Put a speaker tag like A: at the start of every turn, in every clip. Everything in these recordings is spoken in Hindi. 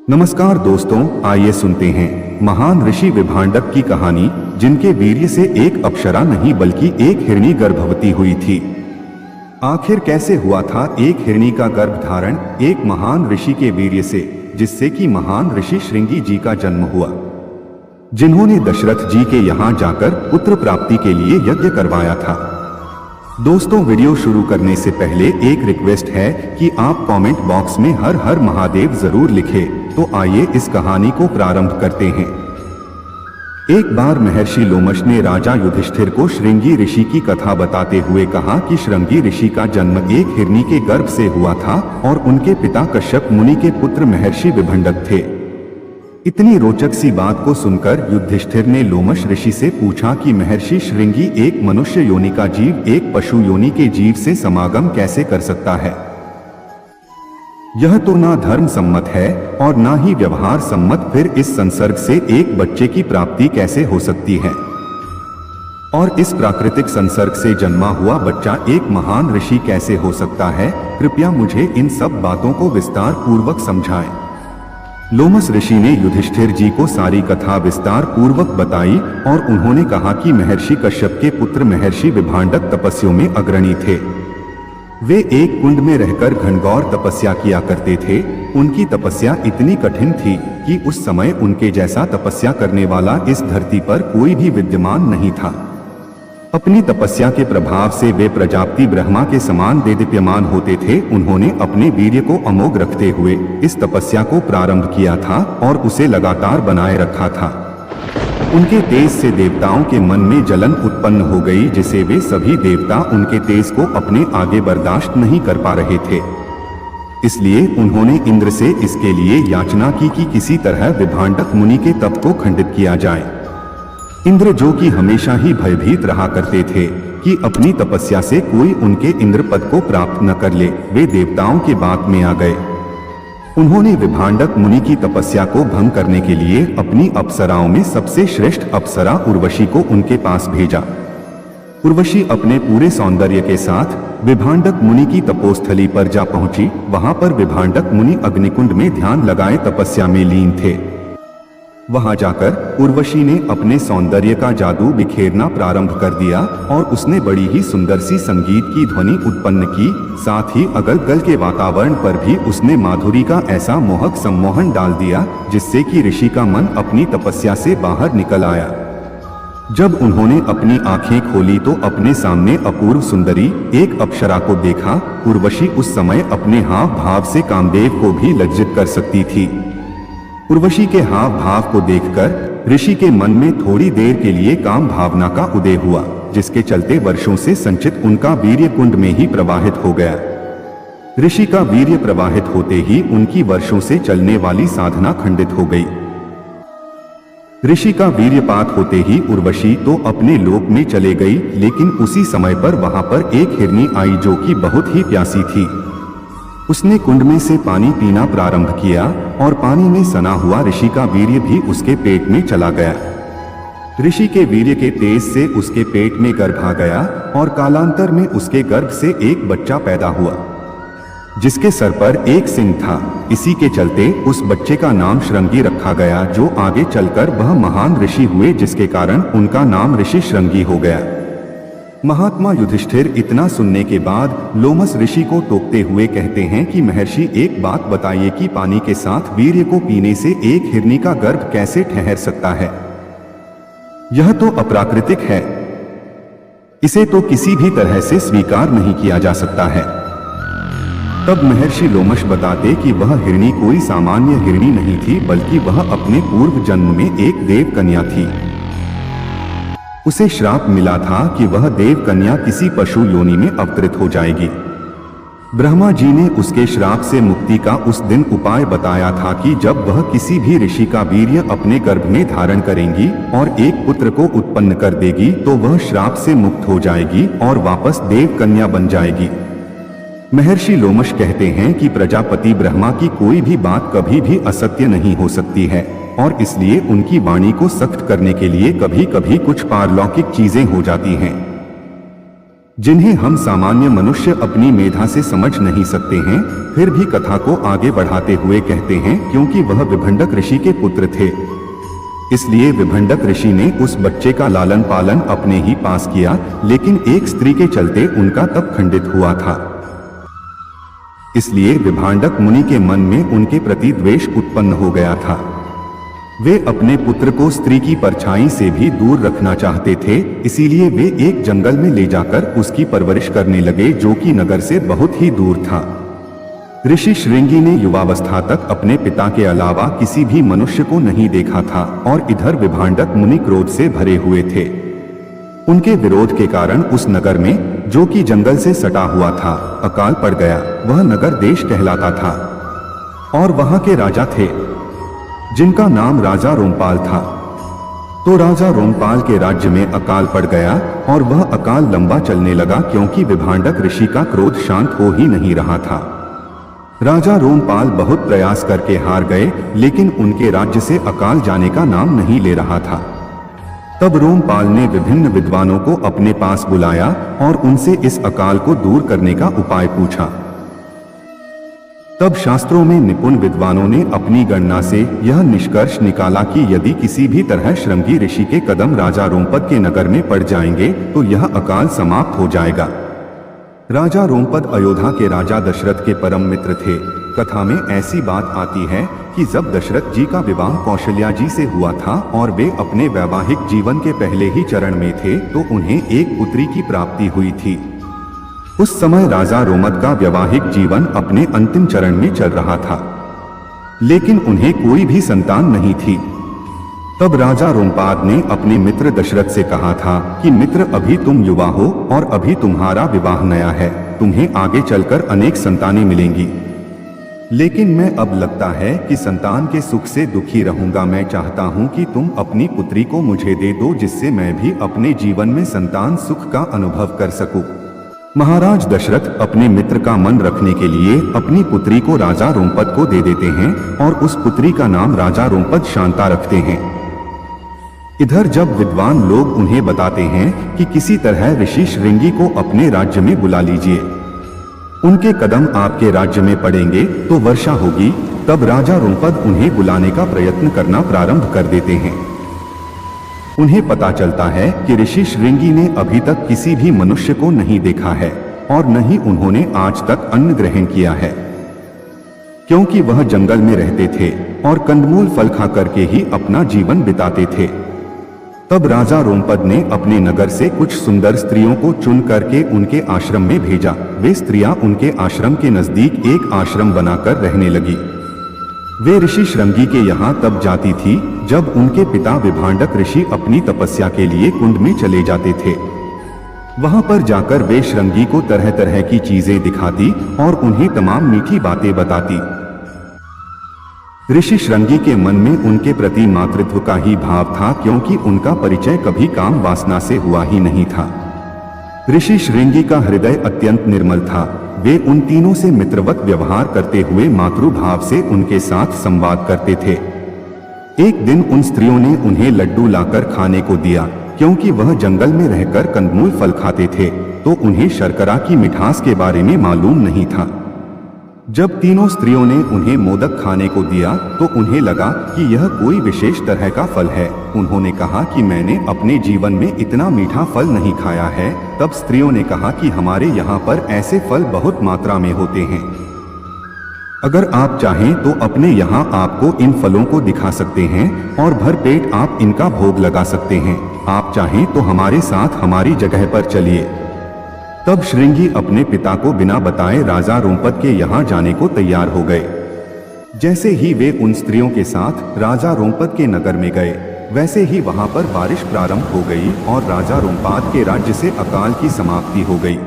A: नमस्कार दोस्तों, आइए सुनते हैं महान ऋषि विभांडक की कहानी, जिनके वीर्य से एक अप्सरा नहीं बल्कि एक हिरणी गर्भवती हुई थी। आखिर कैसे हुआ था एक हिरणी का गर्भ धारण एक महान ऋषि के वीर्य से, जिससे कि महान ऋषि श्रृंगी जी का जन्म हुआ, जिन्होंने दशरथ जी के यहाँ जाकर पुत्र प्राप्ति के लिए यज्ञ करवाया था। दोस्तों, वीडियो शुरू करने से पहले एक रिक्वेस्ट है कि आप कमेंट बॉक्स में हर हर महादेव जरूर लिखें। तो आइए इस कहानी को प्रारंभ करते हैं। एक बार महर्षि लोमश ने राजा युधिष्ठिर को श्रृंगी ऋषि की कथा बताते हुए कहा कि श्रृंगी ऋषि का जन्म एक हिरणी के गर्भ से हुआ था और उनके पिता कश्यप मुनि के पुत्र महर्षि विभंडक थे। इतनी रोचक सी बात को सुनकर युधिष्ठिर ने लोमश ऋषि से पूछा कि महर्षि श्रृंगी एक मनुष्य योनि का जीव एक पशु योनि के जीव से समागम कैसे कर सकता है? यह तो ना धर्म सम्मत है और ना ही व्यवहार सम्मत, फिर इस संसर्ग से एक बच्चे की प्राप्ति कैसे हो सकती है? और इस प्राकृतिक संसर्ग से जन्मा हुआ बच्चा एक महान ऋषि कैसे हो सकता है? कृपया मुझे इन सब बातों को विस्तार पूर्वक समझाएं। लोमश ऋषि ने युधिष्ठिर जी को सारी कथा विस्तार पूर्वक बताई और उन्होंने कहा कि महर्षि कश्यप के पुत्र महर्षि विभांडक तपस्वियों में अग्रणी थे। वे एक कुंड में रहकर घनघोर तपस्या किया करते थे। उनकी तपस्या इतनी कठिन थी कि उस समय उनके जैसा तपस्या करने वाला इस धरती पर कोई भी विद्यमान नहीं था। अपनी तपस्या के प्रभाव से वे प्रजापति ब्रह्मा के समान देदीप्यमान होते थे। उन्होंने अपने वीर्य को अमोघ रखते हुए इस तपस्या को प्रारंभ किया था और उसे लगातार बनाए रखा था। उनके तेज से देवताओं के मन में जलन उत्पन्न हो गई, जिसे वे सभी देवता उनके तेज को अपने आगे बर्दाश्त नहीं कर पा रहे थे। इसलिए उन्होंने इंद्र से इसके लिए याचना की कि किसी तरह विभांडक मुनि के तप को खंडित किया जाए। इंद्र, जो कि हमेशा ही भयभीत रहा करते थे कि अपनी तपस्या से कोई उनके इंद्र पद को प्राप्त न कर ले, वे देवताओं के बात में आ गए। उन्होंने विभांडक मुनि की तपस्या को भंग करने के लिए अपनी अप्सराओं में सबसे श्रेष्ठ अप्सरा उर्वशी को उनके पास भेजा। उर्वशी अपने पूरे सौंदर्य के साथ विभांडक मुनि की तपोस्थली पर जा पहुंची। वहां पर विभांडक मुनि अग्निकुंड में ध्यान लगाए तपस्या में लीन थे। वहां जाकर उर्वशी ने अपने सौंदर्य का जादू बिखेरना प्रारंभ कर दिया और उसने बड़ी ही सुंदर सी संगीत की ध्वनि उत्पन्न की। साथ ही अगल-बगल के वातावरण पर भी उसने माधुरी का ऐसा मोहक सम्मोहन डाल दिया, जिससे कि ऋषि का मन अपनी तपस्या से बाहर निकल आया। जब उन्होंने अपनी आंखें खोली तो अपने सामने अपूर्व सुंदरी एक अप्सरा को देखा। उर्वशी उस समय अपने हाव भाव से कामदेव को भी लज्जित कर सकती थी। उर्वशी के हाव भाव को देखकर ऋषि के मन में थोड़ी देर के लिए काम भावना का उदय हुआ, जिसके चलते वर्षों से संचित उनका वीर्य कुंड में ही प्रवाहित हो गया। ऋषि का वीर्य प्रवाहित होते ही उनकी वर्षों से चलने वाली साधना खंडित हो गई। ऋषि का वीर्यपात होते ही उर्वशी तो अपने लोक में चले गई, लेकिन उसी समय पर वहां पर एक हिरनी आई जो कि बहुत ही प्यासी थी। उसने कुंड में से पानी पीना प्रारंभ किया और पानी में सना हुआ ऋषि का वीर्य भी उसके पेट में चला गया। ऋषि के वीर्य के तेज से उसके पेट में गर्भ आ गया और कालांतर में उसके गर्भ से एक बच्चा पैदा हुआ, जिसके सर पर एक सिंह था। इसी के चलते उस बच्चे का नाम श्रृंगी रखा गया, जो आगे चलकर वह महान ऋषि हुए, जिसके कारण उनका नाम ऋषि श्रृंगी हो गया। महात्मा युधिष्ठिर इतना सुनने के बाद लोमश ऋषि को टोकते हुए कहते हैं कि महर्षि, एक बात बताइए कि पानी के साथ वीर्य को पीने से एक हिरनी का गर्भ कैसे ठहर सकता है? यह तो अप्राकृतिक है। इसे तो किसी भी तरह से स्वीकार नहीं किया जा सकता है। तब महर्षि लोमश बताते कि वह हिरनी कोई सामान्य हिरनी नहीं थी, बल्कि वह अपने पूर्व जन्म में एक देव कन्या थी। उसे श्राप मिला था कि वह देव कन्या किसी पशु योनि में अवतरित हो जाएगी। ब्रह्मा जी ने उसके श्राप से मुक्ति का उस दिन उपाय बताया था कि जब वह किसी भी ऋषि का वीर्य अपने गर्भ में धारण करेंगी और एक पुत्र को उत्पन्न कर देगी, तो वह श्राप से मुक्त हो जाएगी और वापस देव कन्या बन जाएगी। महर्षि लोमश कहते हैं कि प्रजापति ब्रह्मा की कोई भी बात कभी भी असत्य नहीं हो सकती है और इसलिए उनकी वाणी को सख्त करने के लिए कभी कभी कुछ पारलौकिक चीजें हो जाती हैं। जिन्हें हम सामान्य मनुष्य अपनी मेधा से समझ नहीं सकते हैं, फिर भी कथा को आगे बढ़ाते हुए कहते हैं क्योंकि वह विभंडक ऋषि के पुत्र थे, इसलिए विभंडक ऋषि ने उस बच्चे का लालन पालन अपने ही पास किया, लेकिन एक स्त्री के चलते उनका तप खंडित हुआ था। इसलिए विभांडक मुनि के मन में उनके प्रति द्वेष उत्पन्न हो गया था। वे अपने पुत्र को स्त्री की परछाई से भी दूर रखना चाहते थे, इसीलिए वे एक जंगल में ले जाकर उसकी परवरिश करने लगे, जो कि नगर से बहुत ही दूर था। ऋषि श्रृंगी ने युवावस्था तक अपने पिता के अलावा किसी भी मनुष्य को नहीं देखा था, और इधर विभांडक मुनि क्रोध से भरे हुए थे। उनके विरोध के कारण उस नगर में, जो कि जंगल से सटा हुआ था, अकाल पड़ गया। वह नगर देश कहलाता था और वहां के राजा थे जिनका नाम राजा रोमपाल था। तो राजा रोमपाल के राज्य में अकाल पड़ गया और वह अकाल लंबा चलने लगा, क्योंकि विभांडक ऋषि का क्रोध शांत हो ही नहीं रहा था। राजा रोमपाल बहुत प्रयास करके हार गए, लेकिन उनके राज्य से अकाल जाने का नाम नहीं ले रहा था। तब रोमपाल ने विभिन्न विद्वानों को अपने पास बुलाया और उनसे इस अकाल को दूर करने का उपाय पूछा। तब शास्त्रों में निपुण विद्वानों ने अपनी गणना से यह निष्कर्ष निकाला कि यदि किसी भी तरह श्रृंगी ऋषि के कदम राजा रोमपद के नगर में पड़ जाएंगे तो यह अकाल समाप्त हो जाएगा। राजा रोमपद अयोध्या के राजा दशरथ के परम मित्र थे। कथा में ऐसी बात आती है कि जब दशरथ जी का विवाह कौशल्या जी से हुआ था और वे अपने वैवाहिक जीवन के पहले ही चरण में थे, तो उन्हें एक पुत्री की प्राप्ति हुई थी। उस समय राजा रोमद का वैवाहिक जीवन अपने अंतिम चरण में चल रहा था, लेकिन उन्हें कोई भी संतान नहीं थी। तब राजा रोमपाद ने अपने मित्र दशरथ से कहा था कि मित्र, अभी तुम युवा हो और अभी तुम्हारा विवाह नया है, तुम्हें आगे चलकर अनेक संतानें मिलेंगी, लेकिन मैं अब लगता है कि संतान के सुख से दुखी रहूंगा। मैं चाहता हूं कि तुम अपनी पुत्री को मुझे दे दो, जिससे मैं भी अपने जीवन में संतान सुख का अनुभव कर सकूं। महाराज दशरथ अपने मित्र का मन रखने के लिए अपनी पुत्री को राजा रोमपद को दे देते हैं और उस पुत्री का नाम राजा रोमपद शांता रखते हैं। इधर जब विद्वान लोग उन्हें बताते हैं कि किसी तरह ऋषि श्रृंगी को अपने राज्य में बुला लीजिए, उनके कदम आपके राज्य में पड़ेंगे तो वर्षा होगी, तब राजा रोमपद उन्हें बुलाने का प्रयत्न करना प्रारंभ कर देते हैं। उन्हें पता चलता है कि ऋषि श्रृंगी ने अभी तक किसी भी मनुष्य को नहीं देखा है और न ही उन्होंने आज तक अन्न ग्रहण किया है, क्योंकि वह जंगल में रहते थे और कंदमूल फल खा करके ही अपना जीवन बिताते थे। तब राजा रोमपद ने अपने नगर से कुछ सुंदर स्त्रियों को चुन करके उनके आश्रम में भेजा। वे स्त्रियां उनके आश्रम के नजदीक एक आश्रम बनाकर रहने लगी। वे ऋषि श्रृंगी के यहाँ तब जाती थी जब उनके पिता विभांडक ऋषि अपनी तपस्या के लिए कुंड में चले जाते थे। वहां पर जाकर वे श्रृंगी को तरह तरह की चीजें दिखाती और उन्हें तमाम मीठी बातें बताती। ऋषि श्रृंगी के मन में उनके प्रति मातृत्व का ही भाव था, क्योंकि उनका परिचय कभी काम वासना से हुआ ही नहीं था। ऋषि श्रृंगी का हृदय अत्यंत निर्मल था। वे उन तीनों से मित्रवत व्यवहार करते हुए मातृभाव से उनके साथ संवाद करते थे। एक दिन उन स्त्रियों ने उन्हें लड्डू लाकर खाने को दिया, क्योंकि वह जंगल में रहकर कंदमूल फल खाते थे, तो उन्हें शर्करा की मिठास के बारे में मालूम नहीं था। जब तीनों स्त्रियों ने उन्हें मोदक खाने को दिया तो उन्हें लगा कि यह कोई विशेष तरह का फल है। उन्होंने कहा कि मैंने अपने जीवन में इतना मीठा फल नहीं खाया है। तब स्त्रियों ने कहा कि हमारे यहाँ पर ऐसे फल बहुत मात्रा में होते हैं, अगर आप चाहें तो अपने यहाँ आपको इन फलों को दिखा सकते हैं और भर पेट आप इनका भोग लगा सकते हैं। आप चाहें तो हमारे साथ हमारी जगह पर चलिए। तब श्रृंगी अपने पिता को बिना बताए राजा रोमपद के यहाँ जाने को तैयार हो गए। जैसे ही वे उन स्त्रियों के साथ राजा रोमपद के नगर में गए, वैसे ही वहां पर बारिश प्रारंभ हो गई और राजा रोमपद के राज्य से अकाल की समाप्ति हो गई।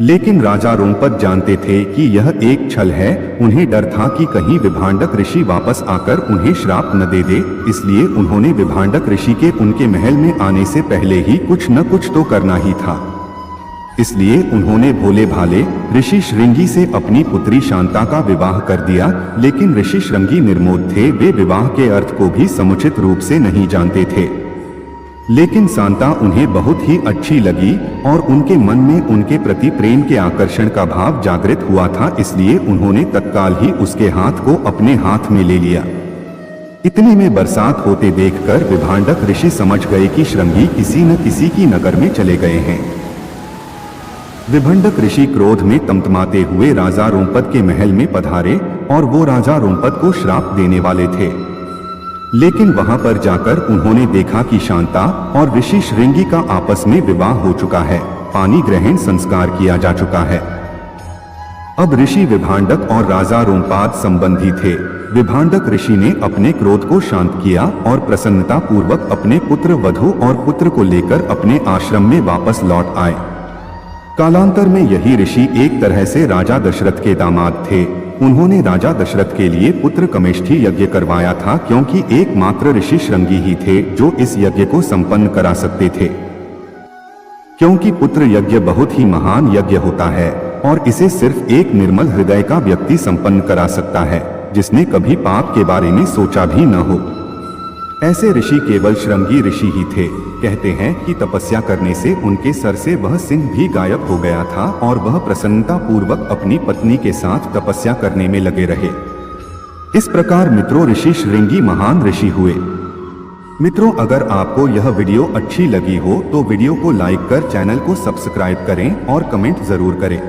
A: लेकिन राजा रोमपद जानते थे कि यह एक छल है। उन्हें डर था कि कहीं विभांडक ऋषि वापस आकर उन्हें श्राप न दे दे, इसलिए उन्होंने विभांडक ऋषि के उनके महल में आने से पहले ही कुछ न कुछ तो करना ही था। इसलिए उन्होंने भोले भाले ऋषि श्रृंगी से अपनी पुत्री शांता का विवाह कर दिया। लेकिन ऋषि श्रृंगी निर्मोह थे, वे विवाह के अर्थ को भी समुचित रूप से नहीं जानते थे। लेकिन शांता उन्हें बहुत ही अच्छी लगी और उनके मन में उनके प्रति प्रेम के आकर्षण का भाव जागृत हुआ था, इसलिए उन्होंने तत्काल ही उसके हाथ को अपने हाथ में ले लिया। इतने में बरसात होते देखकर विभांडक ऋषि समझ गए कि श्रृंगी किसी न किसी की नगर में चले गए हैं। विभंडक ऋषि क्रोध में तमतमाते हुए राजा रोमपद के महल में पधारे और वो राजा रोमपद को श्राप देने वाले थे। लेकिन वहां पर जाकर उन्होंने देखा कि शांता और ऋषि श्रृंगी का आपस में विवाह हो चुका है, पानी ग्रहण संस्कार किया जा चुका है। अब ऋषि विभांडक और राजा रोमपाद संबंधी थे। विभांडक ऋषि ने अपने क्रोध को शांत किया और प्रसन्नता पूर्वक अपने पुत्र वधु और पुत्र को लेकर अपने आश्रम में वापस लौट आए। कालांतर में यही ऋषि एक तरह से राजा दशरथ के दामाद थे। उन्होंने राजा दशरथ के लिए पुत्र कमेष्ठी यज्ञ करवाया था, क्योंकि एकमात्र ऋषि श्रृंगी ही थे जो इस यज्ञ को संपन्न करा सकते थे। क्योंकि पुत्र यज्ञ बहुत ही महान यज्ञ होता है और इसे सिर्फ एक निर्मल हृदय का व्यक्ति संपन्न करा सकता है, जिसने कभी पाप के बारे में सोचा भी न हो। ऐसे ऋषि केवल श्रृंगी ऋषि ही थे। कहते हैं कि तपस्या करने से उनके सर से वह सिंह भी गायब हो गया था और वह प्रसन्नता पूर्वक अपनी पत्नी के साथ तपस्या करने में लगे रहे। इस प्रकार मित्रों, ऋषि श्रृंगी महान ऋषि हुए। मित्रों, अगर आपको यह वीडियो अच्छी लगी हो तो वीडियो को लाइक कर चैनल को सब्सक्राइब करें और कमेंट जरूर करें।